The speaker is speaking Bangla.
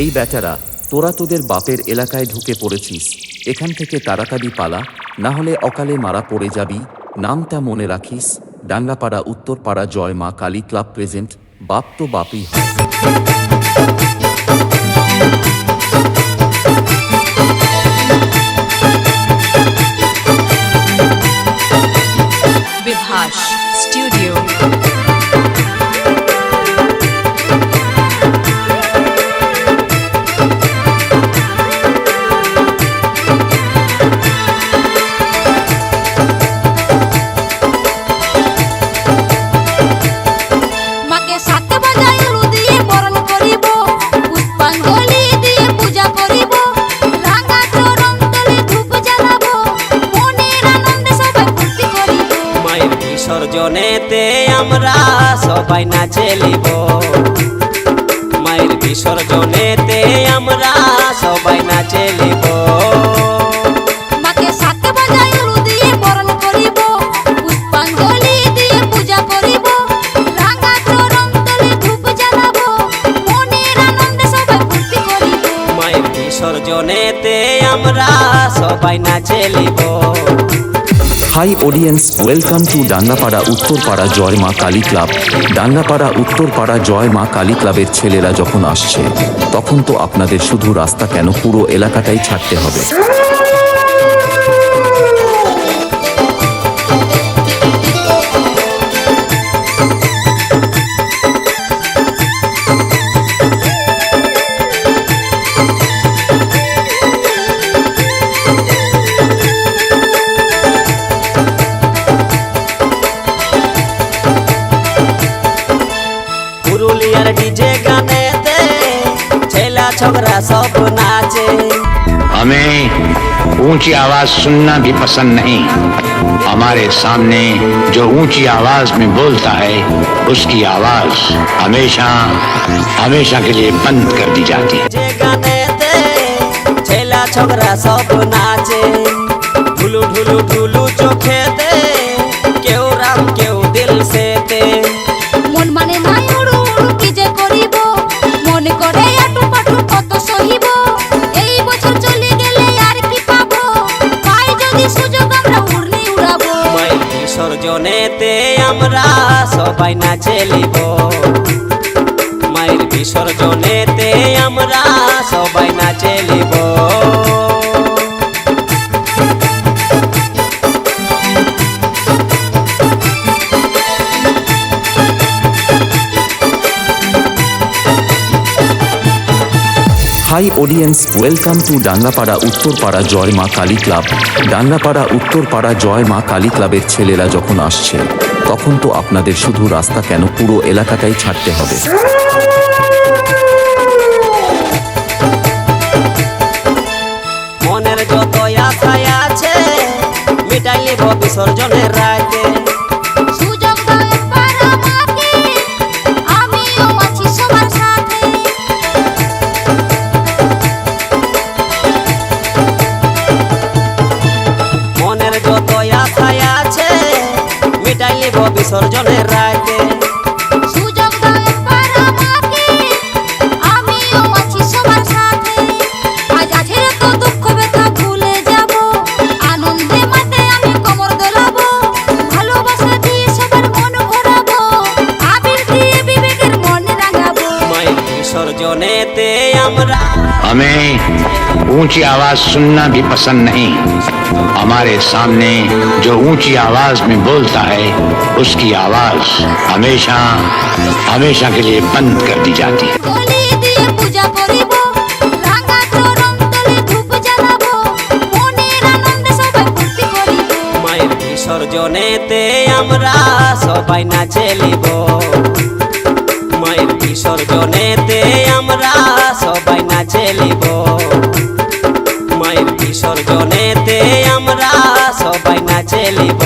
এই বেচারা, তোরা তোদের বাপের এলাকায় ঢুকে পড়েছিস, এখান থেকে তাড়াতাড়ি পালা, না হলে অকালে মারা পড়ে যাবি। নামটা মনে রাখিস, ডাঙ্গাপাড়া উত্তরপাড়া জয় মা কালী ক্লাব প্রেজেন্ট। বাপ তো বাপই হয়। विभास स्टूडियो। বিসর্জনেতে আমরা সবাই নাচে লিব, মায়ের বিসর্জনেতে আমরা সবাই নাচে লিব। মাকে সাথে বাজাই উলু দিয়ে বরণ করিব, পুষ্পাঞ্জলি দিয়ে পূজা করিব, রাঙা চরণ তলে ধূপ জ্বালাবো, মনের আনন্দে সবাই ফুর্তি করিব। মায়ের বিসর্জনেতে আমরা সবাই নাচে লিব। Hi audience, welcome to Dangapara Uttarpara Jai Maa Kali club. Dangapara Uttarpara Jai Maa Kali ক্লাবের ছেলেরা যখন আসছে, তখন তো আপনাদের শুধু রাস্তা কেন, পুরো এলাকাটাই ছাড়তে হবে। पुरुलियार डीजे गानेते छेला छोकरा सब नाचे। हमें ऊंची आवाज सुनना भी पसंद नहीं। हमारे सामने जो ऊंची आवाज में बोलता है, उसकी आवाज हमेशा हमेशा के लिए बंद कर दी जाती है। डीजे गानेते छेला छोकरा सब नाचे, ढुलू ढुलू ढुलू चोखेते, केउ राम केउ दिल से ते। মন মানে নাই উড়ু উড়ু কি যে করিব, মনে করে আটু পাটু কত সহিব, এই বছর চলে গেলে আর কি পাবো, পাই যদি সুযোগ আমরা উড়নি উড়াবো। মায়ের বিসর্জনেতে আমরা সবাই নাচে লিব, মায়ের বিসর্জনেতে আমরা সবাই নাচে লিব। Hi audience, welcome to Dangapara Uttarpara Jai Maa Kali club. Dangapara Uttarpara Jai Maa Kali ক্লাবের ছেলেরা যখন আসছে, তখন তো আপনাদের শুধু রাস্তা কেন, পুরো এলাকাটাই ছাড়তে হবে। মনের যত আশায় আছে মিটাই লিব বিসর্জনের রাতে। সুযোগ দাও একবার আমাকে, আমিও আছি সবার সাথে। মনের যত আশায় আছে মিটাই লিব বিসর্জনের রাতে। সুযোগ দাও একবার আমাকে, আমিও আছি সবার সাথে। আজ আছে তো দুঃখ ব্যথা ভুলে যাব, আনন্দে মাঠে আমি কোমর দোলাবো, ভালোবাসা দিয়ে সবার মন ভরাবো, আবির দিয়ে বিবেকের মন রাঙাবো। মায়ের বিসর্জনেতে আমরা हमें ऊंची आवाज सुनना भी पसंद नहीं। हमारे सामने जो ऊंची आवाज में बोलता है, उसकी आवाज हमेशा हमेशा के लिए बंद कर दी जाती है। বলি দিয়ে পূজা করিব, রাঙা চরণ তলে ধূপ জ্বালাবো, মনের আনন্দে সবাই ফুর্তি করিব। মায়ের বিসর্জনেতে আমরা সবাই নাচে লিব, মায়ের বিসর্জনেতে আমরা সবাই নাচে লিব, মায়ের বিসর্জনেতে আমরা সবাই নাচে লিব।